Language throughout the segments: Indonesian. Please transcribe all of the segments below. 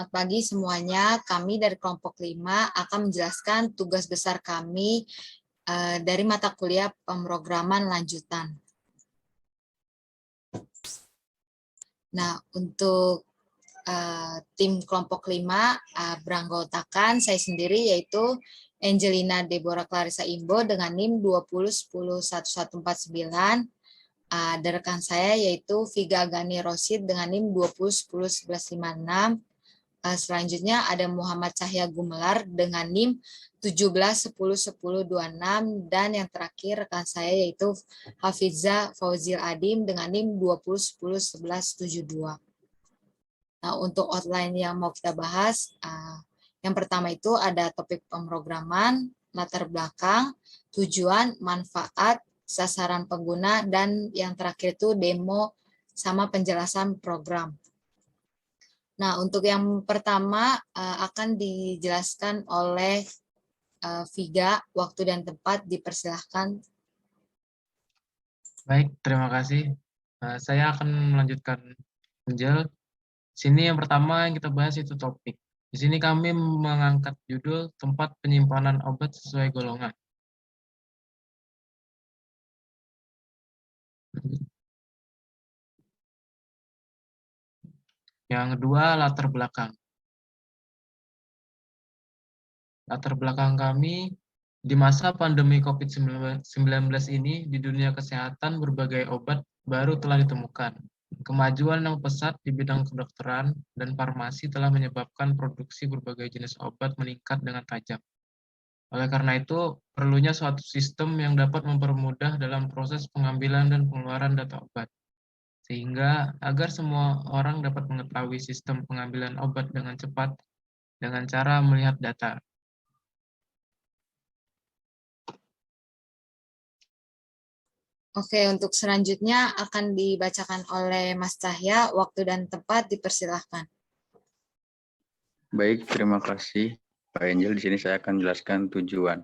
selamat pagi semuanya. Kami dari kelompok 5 akan menjelaskan tugas besar kami dari mata kuliah pemrograman lanjutan. Nah, untuk tim kelompok 5 beranggotakan saya sendiri yaitu Angelina Deborah Clarissa Imbo dengan NIM 20101149. Ada rekan saya yaitu Viga Gani Rosid dengan NIM 20101156. Selanjutnya ada Muhammad Cahya Gumelar dengan NIM 17101026 dan yang terakhir rekan saya yaitu Hafiza Fauzil Adim dengan NIM 20101172. Nah, untuk outline yang mau kita bahas, yang pertama itu ada topik pemrograman, latar belakang, tujuan, manfaat, sasaran pengguna, dan yang terakhir itu demo sama penjelasan program. Nah, untuk yang pertama akan dijelaskan oleh Viga, waktu dan tempat dipersilahkan. Baik, terima kasih. Saya akan melanjutkan Angel. Sini yang pertama yang kita bahas itu topik. Di sini kami mengangkat judul tempat penyimpanan obat sesuai golongan. Yang kedua, latar belakang. Latar belakang kami, di masa pandemi COVID-19 ini di dunia kesehatan berbagai obat baru telah ditemukan. Kemajuan yang pesat di bidang kedokteran dan farmasi telah menyebabkan produksi berbagai jenis obat meningkat dengan tajam. Oleh karena itu, perlunya suatu sistem yang dapat mempermudah dalam proses pengambilan dan pengeluaran data obat. Sehingga agar semua orang dapat mengetahui sistem pengambilan obat dengan cepat dengan cara melihat data. Oke, untuk selanjutnya akan dibacakan oleh Mas Cahya, waktu dan tempat dipersilahkan. Baik, terima kasih Pak Angel. Di sini saya akan jelaskan tujuan.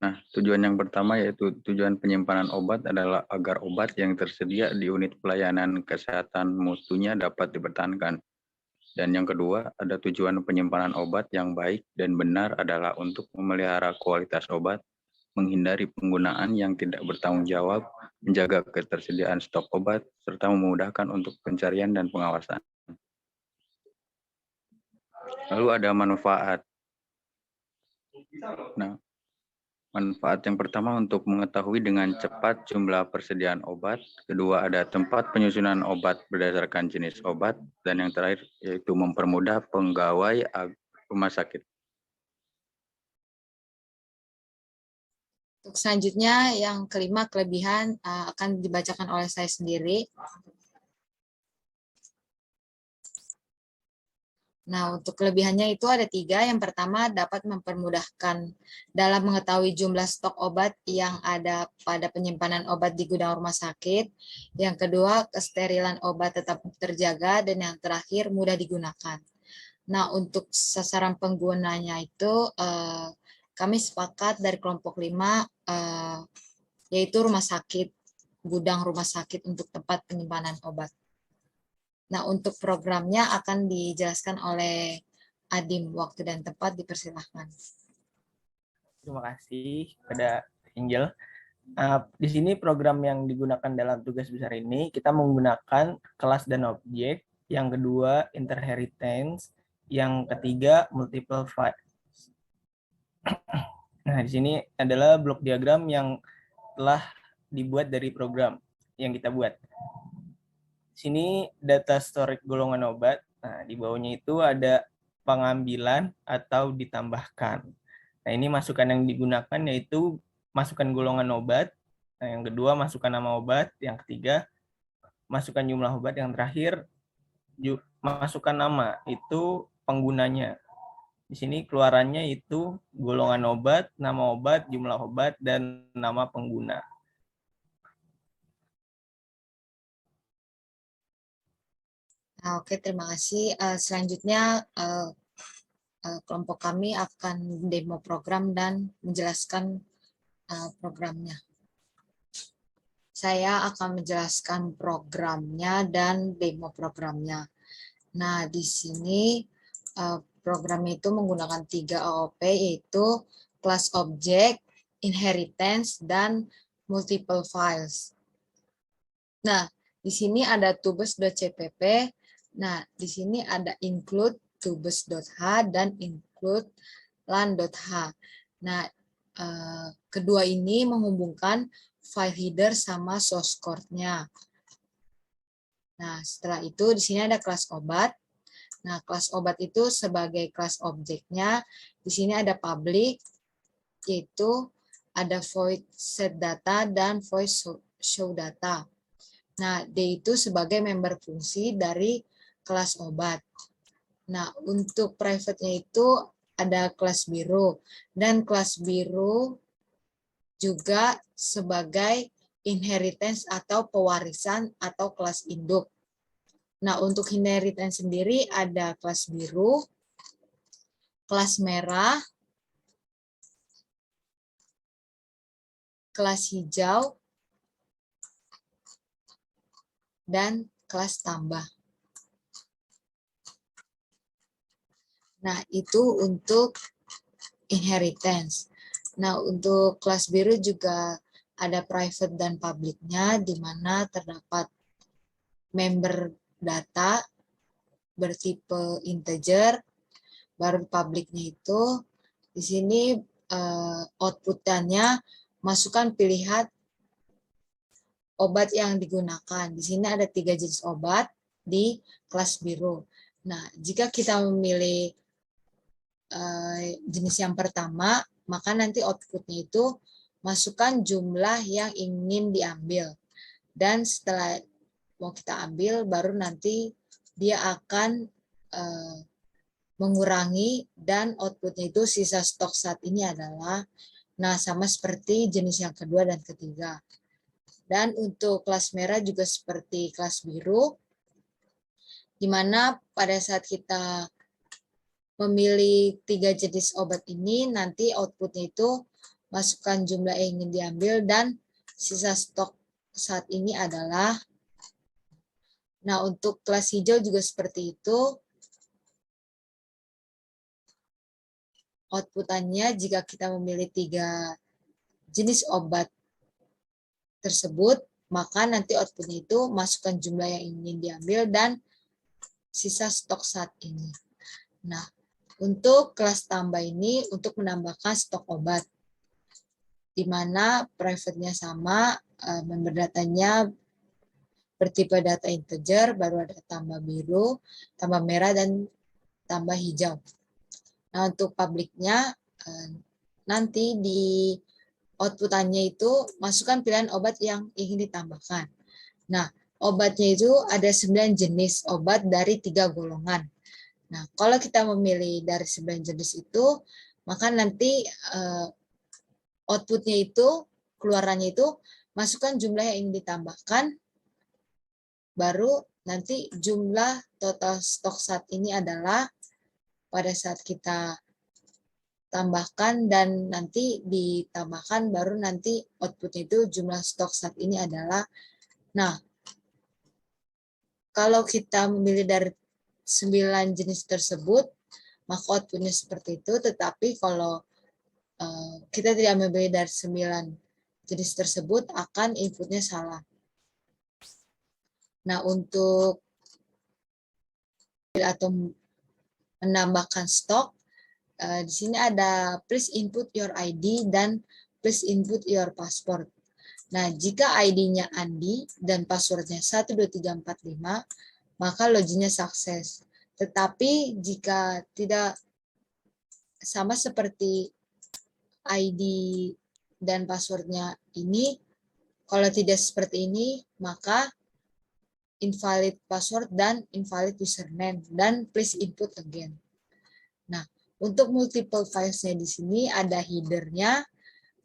Nah, tujuan yang pertama yaitu tujuan penyimpanan obat adalah agar obat yang tersedia di unit pelayanan kesehatan mutunya dapat dipertahankan. Dan yang kedua, ada tujuan penyimpanan obat yang baik dan benar adalah untuk memelihara kualitas obat, menghindari penggunaan yang tidak bertanggung jawab, menjaga ketersediaan stok obat, serta memudahkan untuk pencarian dan pengawasan. Lalu ada manfaat. Nah, manfaat yang pertama untuk mengetahui dengan cepat jumlah persediaan obat, kedua ada tempat penyusunan obat berdasarkan jenis obat, dan yang terakhir yaitu mempermudah pegawai rumah sakit. Untuk selanjutnya yang kelima, kelebihan akan dibacakan oleh saya sendiri. Nah, untuk kelebihannya itu ada 3. Yang pertama, dapat mempermudahkan dalam mengetahui jumlah stok obat yang ada pada penyimpanan obat di gudang rumah sakit. Yang kedua, kesterilan obat tetap terjaga. Dan yang terakhir, mudah digunakan. Nah, untuk sasaran penggunanya itu, kami sepakat dari kelompok 5, yaitu rumah sakit, gudang rumah sakit untuk tempat penyimpanan obat. Nah, untuk programnya akan dijelaskan oleh Adim, waktu dan tempat dipersilahkan. Terima kasih kepada Angel. Di sini program yang digunakan dalam tugas besar ini, kita menggunakan kelas dan objek. Yang kedua, inheritance. Yang ketiga, multiple files. Nah, di sini adalah blok diagram yang telah dibuat dari program yang kita buat. Sini data storage golongan obat. Nah, di bawahnya itu ada pengambilan atau ditambahkan. Nah, ini masukan yang digunakan yaitu masukkan golongan obat. Nah, yang kedua masukkan nama obat, yang ketiga masukkan jumlah obat, yang terakhir masukkan nama, itu penggunanya. Di sini keluarannya itu golongan obat, nama obat, jumlah obat, dan nama pengguna. Oke, terima kasih. Selanjutnya kelompok kami akan demo program dan menjelaskan programnya. saya akan menjelaskan programnya dan demo programnya. Nah, di sini program itu menggunakan 3 AOP, yaitu class object, inheritance, dan multiple files. Nah, di sini ada tubes.cpp. Nah, di sini ada include tubes.h dan include lan.h. Nah, kedua ini menghubungkan file header sama source code-nya. Nah, setelah itu di sini ada kelas obat. Nah, kelas obat itu sebagai kelas objeknya, di sini ada public, yaitu ada void set data dan void show data. Nah, D itu sebagai member fungsi dari kelas obat. Nah, untuk private-nya itu ada kelas biru, dan kelas biru juga sebagai inheritance atau pewarisan atau kelas induk. Nah, untuk inheritance sendiri ada kelas biru, kelas merah, kelas hijau, dan kelas tambah. Nah, itu untuk inheritance. Nah, untuk kelas biru juga ada private dan public-nya, di mana terdapat member data bertipe integer, baru public-nya itu di sini output-nya masukkan pilihan obat yang digunakan. Di sini ada 3 jenis obat di kelas biru. Nah, jika kita memilih jenis yang pertama, maka nanti output-nya itu masukkan jumlah yang ingin diambil. Dan setelah mau kita ambil, baru nanti dia akan mengurangi, dan outputnya itu sisa stok saat ini adalah, nah sama seperti jenis yang kedua dan ketiga. Dan untuk kelas merah juga seperti kelas biru, di mana pada saat kita memilih 3 jenis obat ini, nanti outputnya itu masukkan jumlah yang ingin diambil, dan sisa stok saat ini adalah, nah untuk kelas hijau juga seperti itu, outputannya jika kita memilih 3 jenis obat tersebut, maka nanti outputnya itu masukkan jumlah yang ingin diambil dan sisa stok saat ini. Nah, untuk kelas tambah ini untuk menambahkan stok obat, di mana private-nya sama, member datanya bertipe data integer, baru ada tambah biru, tambah merah, dan tambah hijau. Nah, untuk public-nya nanti di outputannya itu masukkan pilihan obat yang ingin ditambahkan. Nah, obatnya itu ada 9 jenis obat dari 3 golongan. Nah, kalau kita memilih dari 9 jenis itu, maka nanti outputnya itu, keluarannya itu, masukkan jumlah yang ingin ditambahkan, baru nanti jumlah total stok saat ini adalah pada saat kita tambahkan dan nanti ditambahkan, baru nanti outputnya itu jumlah stok saat ini adalah, nah kalau kita memilih dari 9 jenis tersebut, maka outputnya seperti itu, tetapi kalau kita tidak memilih dari 9 jenis tersebut, akan inputnya salah. Nah, untuk atau menambahkan stok, di sini ada please input your ID dan please input your password. Nah, jika ID-nya Andi dan password-nya 12345, maka loginnya sukses. Tetapi jika tidak sama seperti ID dan password-nya ini, kalau tidak seperti ini, maka invalid password dan invalid username, dan please input again. Nah, untuk multiple files-nya di sini ada header-nya,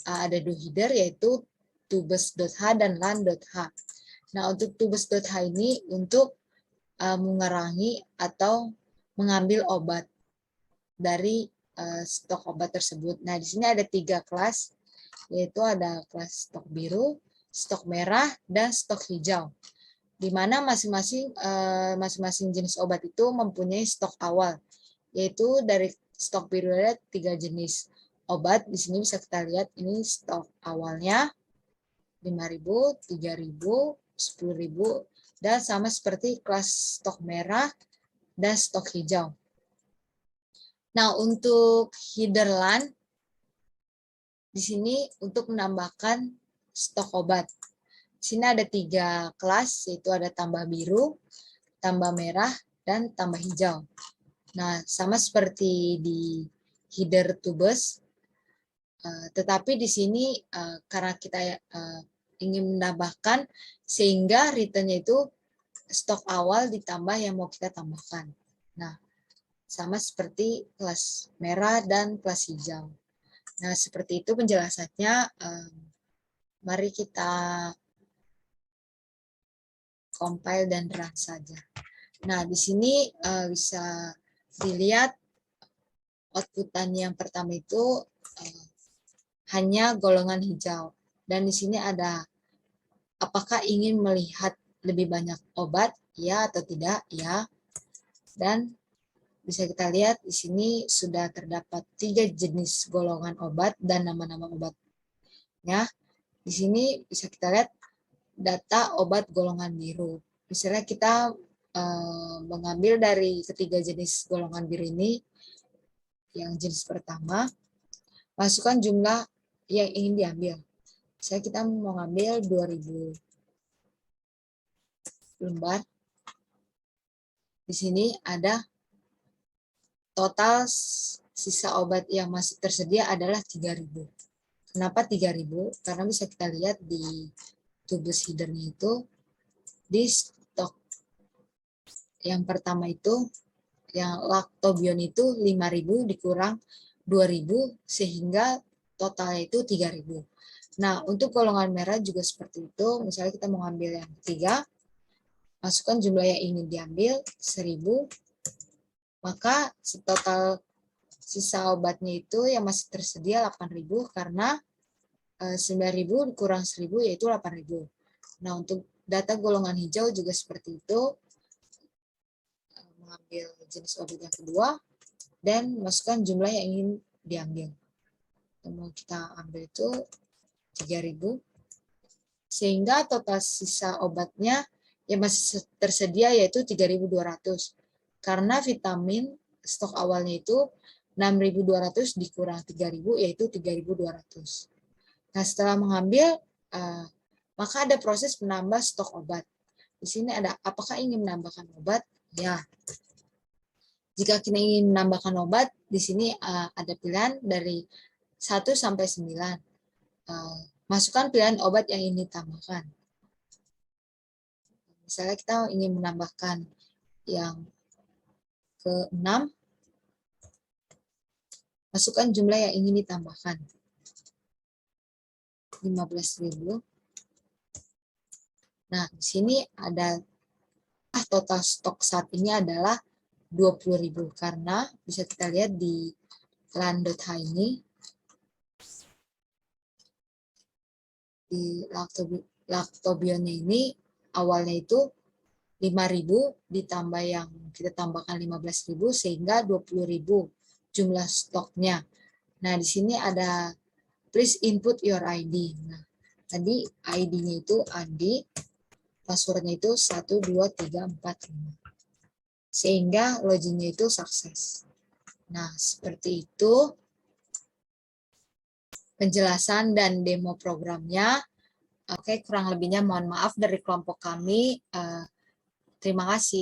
ada 2 header, yaitu tubes.h dan lan.h. Nah, untuk tubes.h ini untuk mengurangi atau mengambil obat dari stok obat tersebut. Nah, di sini ada 3 kelas, yaitu ada kelas stok biru, stok merah, dan stok hijau. Di mana masing-masing jenis obat itu mempunyai stok awal, yaitu dari stok biru ada 3 jenis obat. Di sini bisa kita lihat ini stok awalnya 5.000, 3.000, 10.000, dan sama seperti kelas stok merah dan stok hijau. Nah, untuk Hiderland di sini untuk menambahkan stok obat. Di sini ada 3 kelas, yaitu ada tambah biru, tambah merah, dan tambah hijau. Nah, sama seperti di Hidertubus, tetapi di sini karena kita ingin menambahkan, sehingga returnnya itu stok awal ditambah yang mau kita tambahkan. Nah, sama seperti kelas merah dan kelas hijau. Nah, seperti itu penjelasannya. Mari kita compile dan run saja. Nah, di sini bisa dilihat outputan yang pertama itu hanya golongan hijau. Dan di sini ada apakah ingin melihat lebih banyak obat, ya atau tidak, ya. Dan bisa kita lihat di sini sudah terdapat 3 jenis golongan obat dan nama-nama obatnya. Di sini bisa kita lihat data obat golongan biru. Misalnya kita mengambil dari ketiga jenis golongan biru ini, yang jenis pertama, masukkan jumlah yang ingin diambil. Misalnya kita mau ngambil 2.000 lembar. Di sini ada total sisa obat yang masih tersedia adalah 3.000. Kenapa 3.000? Karena bisa kita lihat di tubus headernya itu, di stok yang pertama itu, yang laktobion itu 5.000 dikurang 2.000, sehingga totalnya itu 3.000. Nah, untuk golongan merah juga seperti itu. Misalnya kita mau ngambil yang ketiga, masukkan jumlah yang ingin diambil 1.000, maka total sisa obatnya itu yang masih tersedia 8.000, karena 9.000 dikurang 1.000 yaitu 8.000. Nah, untuk data golongan hijau juga seperti itu. Mengambil jenis obat yang kedua dan masukkan jumlah yang ingin diambil. Yang mau kita ambil itu 3.000. Sehingga total sisa obatnya yang masih tersedia yaitu 3.200. Karena vitamin stok awalnya itu 6.200 dikurang 3.000 yaitu 3.200. Nah, setelah mengambil, maka ada proses menambah stok obat. Di sini ada apakah ingin menambahkan obat? Ya. Jika kita ingin menambahkan obat, di sini ada pilihan dari 1 sampai 9. Masukkan pilihan obat yang ingin ditambahkan. Misalnya kita ingin menambahkan yang ke-6, masukkan jumlah yang ingin ditambahkan. 15.000. Nah, di sini ada total stok saat ini adalah 20.000, karena bisa kita lihat di land.h ini, di laktobionnya ini awalnya itu 5.000 ditambah yang kita tambahkan 15.000 sehingga 20.000 jumlah stoknya. Nah, di sini ada please input your ID. Nah, tadi ID-nya itu Adi, passwordnya itu 12345. Sehingga loginnya itu sukses. Nah, seperti itu penjelasan dan demo programnya. Oke, kurang lebihnya mohon maaf dari kelompok kami. Terima kasih.